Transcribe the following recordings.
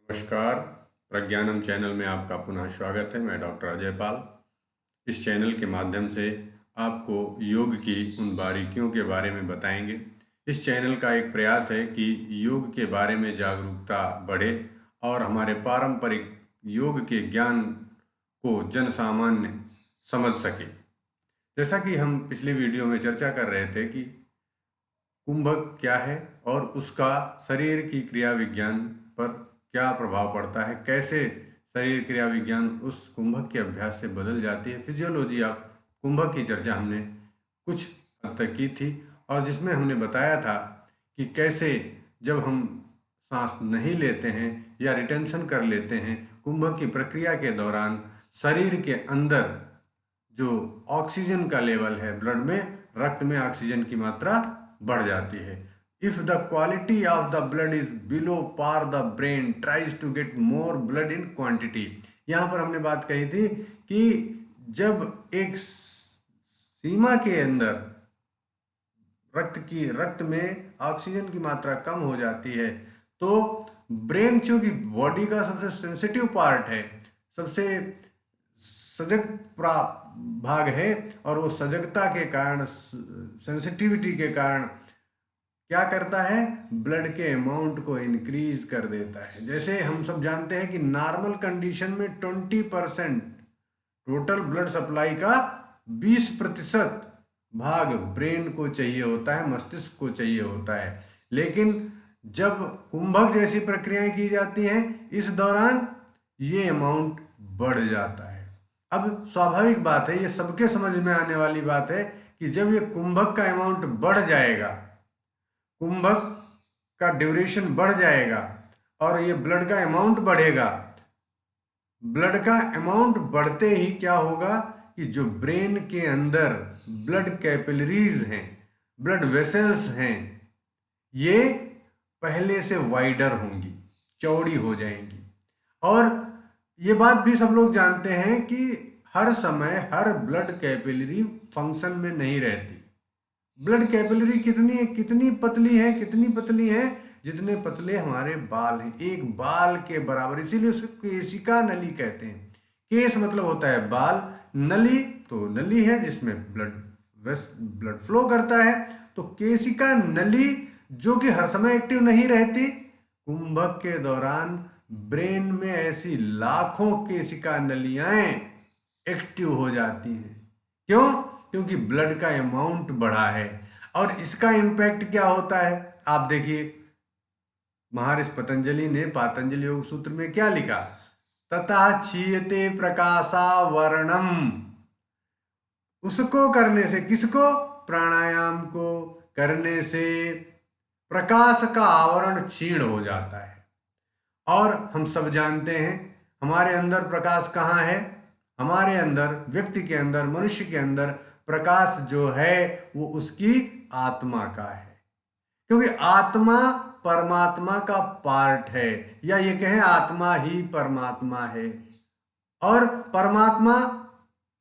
नमस्कार। प्रज्ञानम चैनल में आपका पुनः स्वागत है। मैं डॉक्टर अजय पाल। इस चैनल के माध्यम से आपको योग की उन बारीकियों के बारे में बताएंगे। इस चैनल का एक प्रयास है कि योग के बारे में जागरूकता बढ़े और हमारे पारंपरिक योग के ज्ञान को जन सामान्य समझ सके। जैसा कि हम पिछली वीडियो में चर्चा कर रहे थे कि कुंभक क्या है और उसका शरीर की क्रिया विज्ञान पर क्या प्रभाव पड़ता है, कैसे शरीर क्रिया विज्ञान उस कुंभक के अभ्यास से बदल जाती है। फिजियोलॉजी ऑफ कुंभक की चर्चा हमने कुछ हद तक की थी और जिसमें हमने बताया था कि कैसे जब हम सांस नहीं लेते हैं या रिटेंशन कर लेते हैं, कुंभक की प्रक्रिया के दौरान शरीर के अंदर जो ऑक्सीजन का लेवल है, ब्लड में, रक्त में ऑक्सीजन की मात्रा बढ़ जाती है। If the quality of the blood is below par, the brain tries to get more blood in quantity. यहाँ पर हमने बात कही थी कि जब एक सीमा के अंदर रक्त में ऑक्सीजन की मात्रा कम हो जाती है तो ब्रेन, चूंकि बॉडी का सबसे सेंसिटिव पार्ट है, सबसे सजग भाग है, और वो सजगता के कारण, सेंसिटिविटी के कारण क्या करता है, ब्लड के अमाउंट को इंक्रीज कर देता है। जैसे हम सब जानते हैं कि नॉर्मल कंडीशन में 20% टोटल ब्लड सप्लाई का 20% भाग ब्रेन को चाहिए होता है, मस्तिष्क को चाहिए होता है। लेकिन जब कुंभक जैसी प्रक्रियाएं की जाती हैं, इस दौरान ये अमाउंट बढ़ जाता है। अब स्वाभाविक बात है, ये सबके समझ में आने वाली बात है कि जब ये कुंभक का अमाउंट बढ़ जाएगा, कुंभक का ड्यूरेशन बढ़ जाएगा और ये ब्लड का अमाउंट बढ़ेगा, ब्लड का अमाउंट बढ़ते ही क्या होगा कि जो ब्रेन के अंदर ब्लड कैपिलरीज हैं, ब्लड वेसल्स हैं, ये पहले से वाइडर होंगी, चौड़ी हो जाएंगी। और ये बात भी सब लोग जानते हैं कि हर समय हर ब्लड कैपिलरी फंक्शन में नहीं रहती। ब्लड कैपिलरी कितनी पतली है, जितने पतले हमारे बाल हैं, एक बाल के बराबर। इसीलिए उसे केशिका नली कहते हैं। केस मतलब होता है बाल, नली तो नली है जिसमें ब्लड फ्लो करता है। तो केशिका नली जो कि हर समय एक्टिव नहीं रहती, कुंभक के दौरान ब्रेन में ऐसी लाखों केशिका नलियां एक्टिव हो जाती हैं। क्यों? क्योंकि ब्लड का अमाउंट बढ़ा है। और इसका इंपैक्ट क्या होता है, आप देखिए, महर्षि पतंजलि ने पातंजलि योग सूत्र में क्या लिखा, तथा क्षीयते प्रकाशावरणम। उसको करने से, किसको, प्राणायाम को करने से प्रकाश का आवरण क्षीण हो जाता है। और हम सब जानते हैं हमारे अंदर प्रकाश कहाँ है, हमारे अंदर, व्यक्ति के अंदर, मनुष्य के अंदर प्रकाश जो है वो उसकी आत्मा का है। क्योंकि आत्मा परमात्मा का पार्ट है, या ये कहें आत्मा ही परमात्मा है। और परमात्मा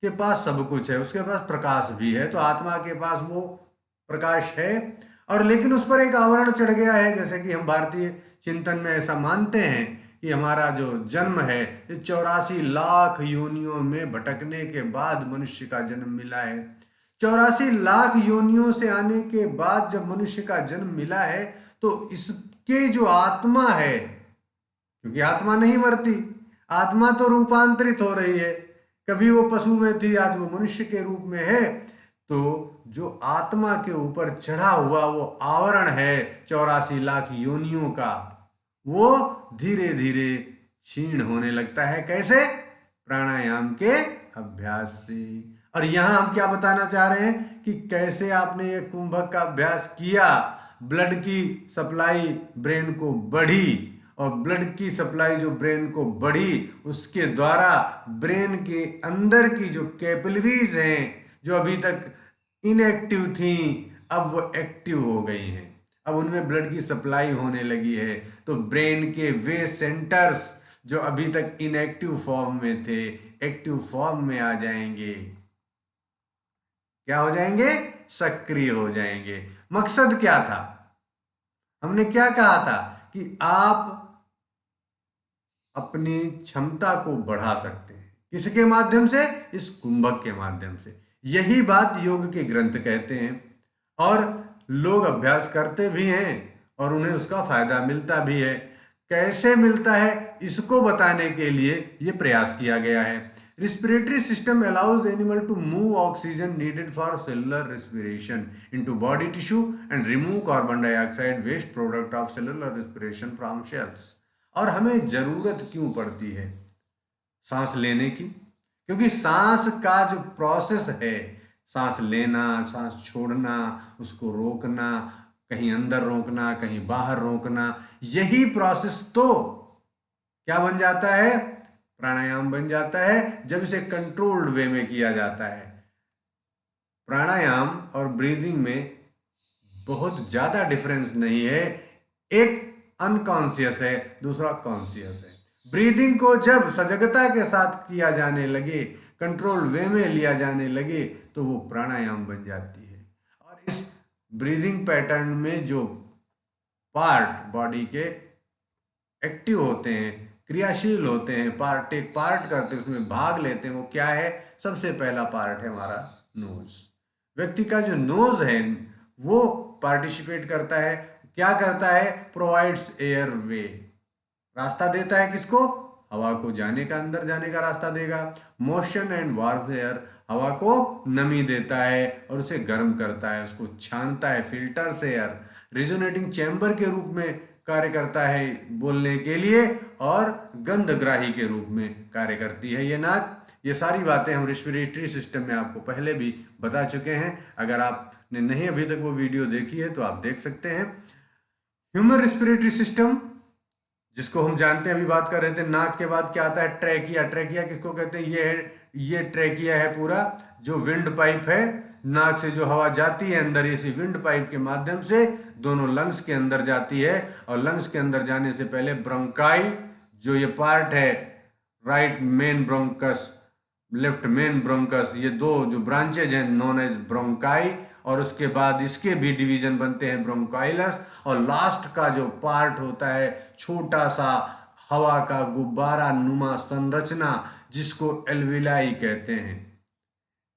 के पास सब कुछ है, उसके पास प्रकाश भी है, तो आत्मा के पास वो प्रकाश है। और लेकिन उस पर एक आवरण चढ़ गया है, जैसे कि हम भारतीय चिंतन में ऐसा मानते हैं कि हमारा जो जन्म है, ये 84 लाख योनियों में भटकने के बाद मनुष्य का जन्म मिला है। 84 लाख योनियों से आने के बाद जब मनुष्य का जन्म मिला है, तो इसके जो आत्मा है, क्योंकि आत्मा नहीं मरती, आत्मा तो रूपांतरित हो रही है, कभी वो पशु में थी, आज वो मनुष्य के रूप में है। तो जो आत्मा के ऊपर चढ़ा हुआ वो आवरण है 84 लाख योनियों का, वो धीरे धीरे क्षीण होने लगता है। कैसे? प्राणायाम के अभ्यास से। और यहां हम क्या बताना चाह रहे हैं कि कैसे आपने ये कुंभक का अभ्यास किया, ब्लड की सप्लाई ब्रेन को बढ़ी, और ब्लड की सप्लाई जो ब्रेन को बढ़ी, उसके द्वारा ब्रेन के अंदर की जो कैपिलरीज हैं, जो अभी तक इनएक्टिव थी, अब वो एक्टिव हो गई हैं, अब उनमें ब्लड की सप्लाई होने लगी है। तो ब्रेन के वे सेंटर्स जो अभी तक इनएक्टिव फॉर्म में थे, एक्टिव फॉर्म में आ जाएंगे। क्या हो जाएंगे? सक्रिय हो जाएंगे। मकसद क्या था? हमने क्या कहा था कि आप अपनी क्षमता को बढ़ा सकते हैं। किसके माध्यम से? इस कुंभक के माध्यम से। यही बात योग के ग्रंथ कहते हैं और लोग अभ्यास करते भी हैं और उन्हें उसका फायदा मिलता भी है। कैसे मिलता है इसको बताने के लिए ये प्रयास किया गया है। Respiratory system allows animal to move oxygen needed for cellular respiration into body tissue and remove carbon dioxide waste product of cellular respiration from cells. और हमें जरूरत क्यों पड़ती है सांस लेने की? क्योंकि सांस का जो प्रोसेस है, सांस लेना, सांस छोड़ना, उसको रोकना, कहीं अंदर रोकना, कहीं बाहर रोकना, यही प्रोसेस तो क्या बन जाता है? प्राणायाम बन जाता है, जब इसे कंट्रोल्ड वे में किया जाता है। प्राणायाम और ब्रीदिंग में बहुत ज्यादा डिफरेंस नहीं है, एक अनकॉन्शियस है, दूसरा कॉन्शियस है। ब्रीदिंग को जब सजगता के साथ किया जाने लगे, कंट्रोल वे में लिया जाने लगे, तो वो प्राणायाम बन जाती है। और इस ब्रीदिंग पैटर्न में जो पार्ट बॉडी के एक्टिव होते हैं, क्रियाशील होते हैं, टेक पार्ट करते हैं, उसमें भाग लेते हैं, वो क्या है? सबसे पहला पार्ट है हमारा नोज। व्यक्ति का जो नोज है वो पार्टिसिपेट करता है। क्या करता है? प्रोवाइड्स एयर वे, रास्ता देता है किसको? हवा को जाने का, अंदर जाने का रास्ता देगा। मोशन एंड वार्म एयर, हवा को नमी देता है और उसे गर्म करता है, उसको छानता है, फिल्टर से एयर। रिजोनेटिंग चैम्बर के रूप में कार्य करता है बोलने के लिए और गंधग्राही के रूप में कार्य करती है ये नाक। ये सारी बातें हम रेस्पिरेटरी सिस्टम में आपको पहले भी बता चुके हैं। अगर आपने नहीं अभी तक वो वीडियो देखी है तो आप देख सकते हैं। ह्यूमन रेस्पिरेटरी सिस्टम, जिसको हम जानते हैं, अभी बात कर रहे थे, नाक के बाद क्या आता है? ट्रैकिया। ट्रैकिया किसको कहते हैं? ये ट्रैकिया है पूरा, जो विंड पाइप है, नाक से जो हवा जाती है अंदर, इसी विंड पाइप के माध्यम से दोनों लंग्स के अंदर जाती है। और लंग्स के अंदर जाने से पहले ब्रोंकाई, जो ये पार्ट है, right main bronchus, left main bronchus, ये दो जो ब्रांचेज हैं नोन एज ब्रोंकाई, और उसके बाद इसके भी डिवीजन बनते हैं ब्रोंकाइलस। और लास्ट का जो पार्ट होता है, छोटा सा हवा का गुब्बारा नुमा संरचना, जिसको एल्विलाई कहते हैं,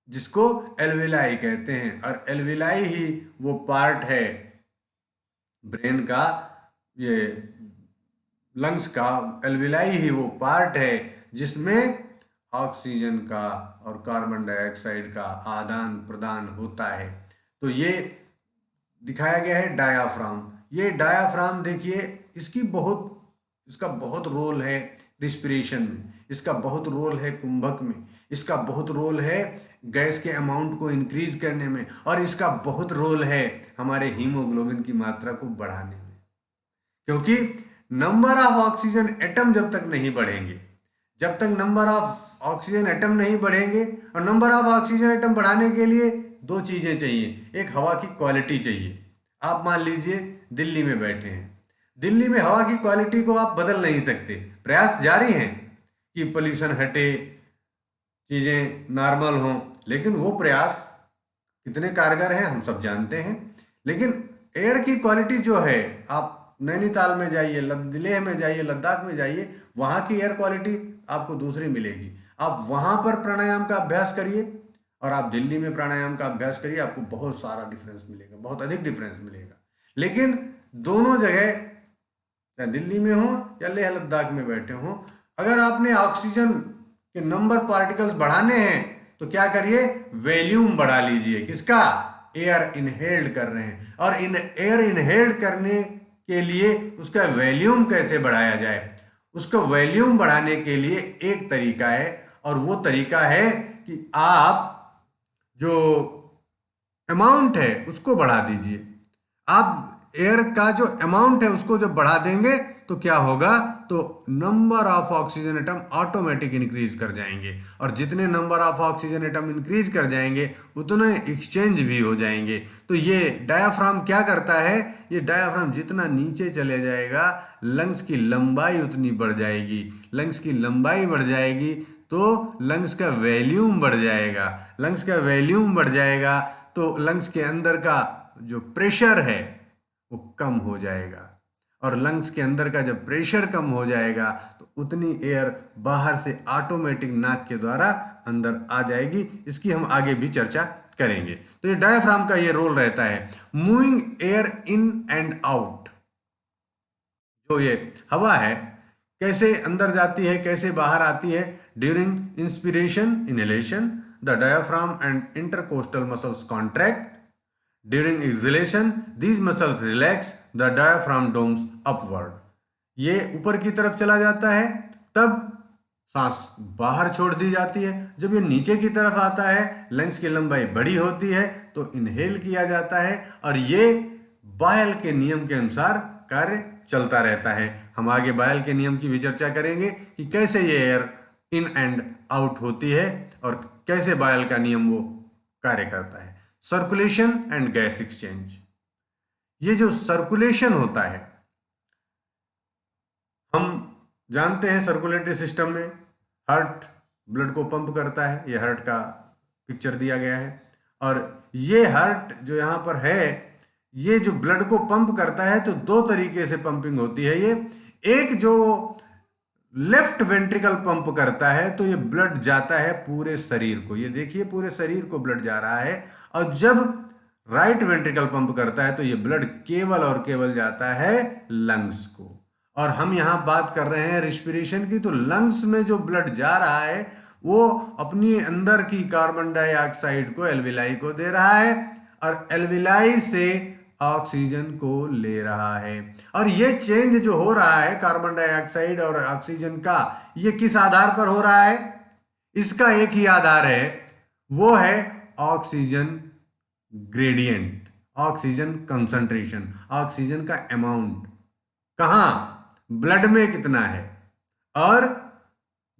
जिसको एल्विलाई कहते हैं। और एल्विलाई ही वो पार्ट है ब्रेन का, ये लंग्स का एल्विलाई ही वो पार्ट है जिसमें ऑक्सीजन का और कार्बन डाइऑक्साइड का आदान प्रदान होता है। तो ये दिखाया गया है डायाफ्राम। ये डायाफ्राम देखिए, इसका बहुत रोल है रिस्पिरेशन में, इसका बहुत रोल है कुंभक में, इसका बहुत रोल है गैस के अमाउंट को इंक्रीज करने में, और इसका बहुत रोल है हमारे हीमोग्लोबिन की मात्रा को बढ़ाने में। क्योंकि नंबर ऑफ ऑक्सीजन एटम जब तक नहीं बढ़ेंगे, जब तक नंबर ऑफ ऑक्सीजन एटम नहीं बढ़ेंगे, और नंबर ऑफ ऑक्सीजन एटम बढ़ाने के लिए दो चीजें चाहिए। एक, हवा की क्वालिटी चाहिए। आप मान लीजिए दिल्ली में बैठे हैं, दिल्ली में हवा की क्वालिटी को आप बदल नहीं सकते, प्रयास जारी हैं कि पोल्यूशन हटे, चीजें नॉर्मल हों, लेकिन वो प्रयास कितने कारगर हैं हम सब जानते हैं। लेकिन एयर की क्वालिटी जो है, आप नैनीताल में जाइए, लेह में जाइए, लद्दाख में जाइए, वहाँ की एयर क्वालिटी आपको दूसरी मिलेगी। आप वहाँ पर प्राणायाम का अभ्यास करिए और आप दिल्ली में प्राणायाम का अभ्यास करिए, आपको बहुत सारा डिफरेंस मिलेगा, बहुत अधिक डिफरेंस मिलेगा। लेकिन दोनों जगह, चाहे दिल्ली में हो या लेह लद्दाख में बैठे हो, अगर आपने ऑक्सीजन के नंबर पार्टिकल्स बढ़ाने हैं तो क्या करिए? वॉल्यूम बढ़ा लीजिए। किसका? एयर इनहेल्ड कर रहे हैं, और इन एयर इनहेल्ड करने के लिए उसका वॉल्यूम कैसे बढ़ाया जाए? उसको वॉल्यूम बढ़ाने के लिए एक तरीका है, और वो तरीका है कि आप जो अमाउंट है उसको बढ़ा दीजिए। आप एयर का जो अमाउंट है उसको जब बढ़ा देंगे तो क्या होगा? तो number of oxygen atom automatic increase कर जाएंगे, और जितने number of oxygen atom increase कर जाएंगे उतने एक्सचेंज भी हो जाएंगे। तो ये डायाफ्राम क्या करता है? ये डायाफ्राम जितना नीचे चले जाएगा, लंग्स की लंबाई उतनी बढ़ जाएगी। लंग्स की लंबाई बढ़ जाएगी तो लंग्स का वॉल्यूम बढ़ जाएगा। लंग्स का वॉल्यूम बढ़ जाएगा तो लंग्स के अंदर का जो प्रेशर है वो कम हो जाएगा, और लंग्स के अंदर का जब प्रेशर कम हो जाएगा तो उतनी एयर बाहर से ऑटोमेटिक नाक के द्वारा अंदर आ जाएगी। इसकी हम आगे भी चर्चा करेंगे। तो ये डायफ्राम का ये रोल रहता है, moving air in and out. जो ये हवा है कैसे अंदर जाती है, कैसे बाहर आती है। During inspiration inhalation the diaphragm and intercostal muscles contract. During exhalation these muscles relax the diaphragm domes upward. ये ऊपर की तरफ चला जाता है, तब सांस बाहर छोड़ दी जाती है। जब ये नीचे की तरफ आता है, लंग्स की लंबाई बड़ी होती है तो इनहेल किया जाता है और ये बायल के नियम के अनुसार कार्य चलता रहता है। हम आगे बायल के नियम की भी चर्चा करेंगे कि कैसे ये एयर इन एंड आउट होती है और कैसे बायल का नियम वो कार्य करता है। Circulation and gas exchange. ये जो सर्कुलेशन होता है, हम जानते हैं सर्कुलेटरी सिस्टम में हार्ट ब्लड को पंप करता है। ये हार्ट का पिक्चर दिया गया है और ये हार्ट जो यहाँ पर है, ये जो ब्लड को पंप करता है तो दो तरीके से पंपिंग होती है। ये एक जो लेफ्ट वेंट्रिकल पंप करता है तो ये ब्लड जाता है पूरे शरीर को, ये देखिए पूरे शरीर को ब्लड जा रहा है। और जब राइट वेंट्रिकल पंप करता है तो ये ब्लड केवल और केवल जाता है लंग्स को। और हम यहां बात कर रहे हैं रिस्पिरेशन की, तो लंग्स में जो ब्लड जा रहा है वो अपनी अंदर की कार्बन डाइऑक्साइड को एल्विलाई को दे रहा है और एल्विलाई से ऑक्सीजन को ले रहा है। और ये चेंज जो हो रहा है कार्बन डाइऑक्साइड और ऑक्सीजन का, ये किस आधार पर हो रहा है? इसका एक ही आधार है, वो है oxygen gradient, oxygen concentration, oxygen का अमाउंट कहां ब्लड में कितना है और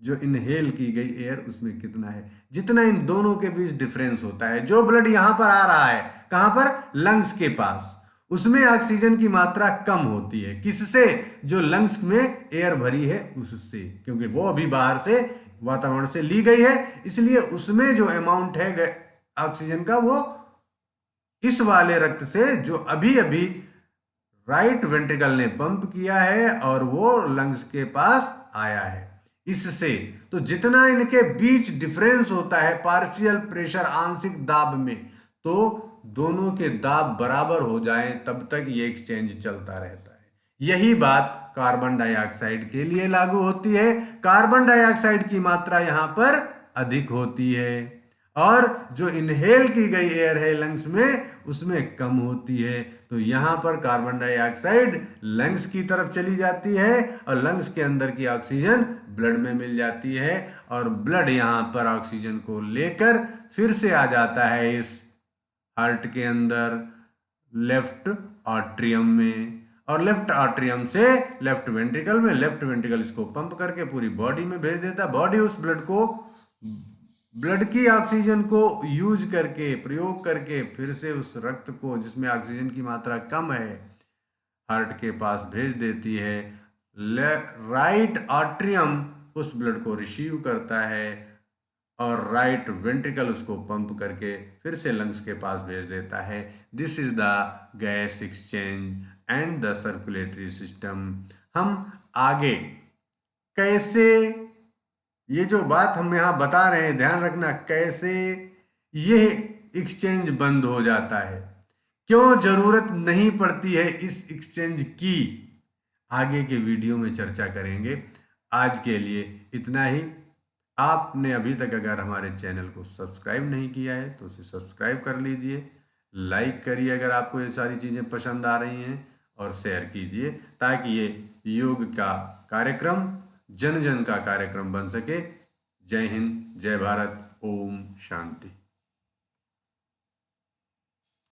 जो इनहेल की गई एयर उसमें कितना है। जितना इन दोनों के बीच डिफरेंस होता है, जो ब्लड यहां पर आ रहा है कहां पर, लंग्स के पास, उसमें ऑक्सीजन की मात्रा कम होती है। किससे? जो लंग्स में एयर भरी है उससे, क्योंकि वो अभी बाहर से वातावरण से ली गई है, इसलिए उसमें जो अमाउंट है ऑक्सीजन का वो इस वाले रक्त से जो अभी अभी राइट वेंट्रिकल ने पंप किया है और वो लंग्स के पास आया है, इससे। तो जितना इनके बीच डिफरेंस होता है पार्शियल प्रेशर आंशिक दाब में, तो दोनों के दाब बराबर हो जाएं तब तक ये एक्सचेंज चलता रहता है। यही बात कार्बन डाइऑक्साइड के लिए लागू होती है। कार्बन डाइऑक्साइड की मात्रा यहां पर अधिक होती है और जो इनहेल की गई एयर है लंग्स में उसमें कम होती है। तो यहां पर कार्बन डाइऑक्साइड लंग्स की तरफ चली जाती है और लंग्स के अंदर की ऑक्सीजन ब्लड में मिल जाती है और ब्लड यहां पर ऑक्सीजन को लेकर फिर से आ जाता है इस हार्ट के अंदर लेफ्ट आर्ट्रियम में, और लेफ्ट आर्ट्रियम से लेफ्ट वेंट्रिकल में, लेफ्ट वेंट्रिकल इसको पंप करके पूरी बॉडी में भेज देता है। बॉडी उस ब्लड की ऑक्सीजन को यूज करके, प्रयोग करके फिर से उस रक्त को जिसमें ऑक्सीजन की मात्रा कम है हार्ट के पास भेज देती है। राइट आर्ट्रियम उस ब्लड को रिसीव करता है और राइट वेंट्रिकल उसको पंप करके फिर से लंग्स के पास भेज देता है। This is the gas exchange and the circulatory system. हम आगे कैसे, ये जो बात हम यहाँ बता रहे हैं ध्यान रखना, कैसे ये एक्सचेंज बंद हो जाता है, क्यों जरूरत नहीं पड़ती है इस एक्सचेंज की, आगे के वीडियो में चर्चा करेंगे। आज के लिए इतना ही। आपने अभी तक अगर हमारे चैनल को सब्सक्राइब नहीं किया है तो उसे सब्सक्राइब कर लीजिए, लाइक करिए अगर आपको ये सारी चीज़ें पसंद आ रही हैं और शेयर कीजिए ताकि ये योग का कार्यक्रम जन जन का कार्यक्रम बन सके। जय हिंद, जय भारत, ओम शांति।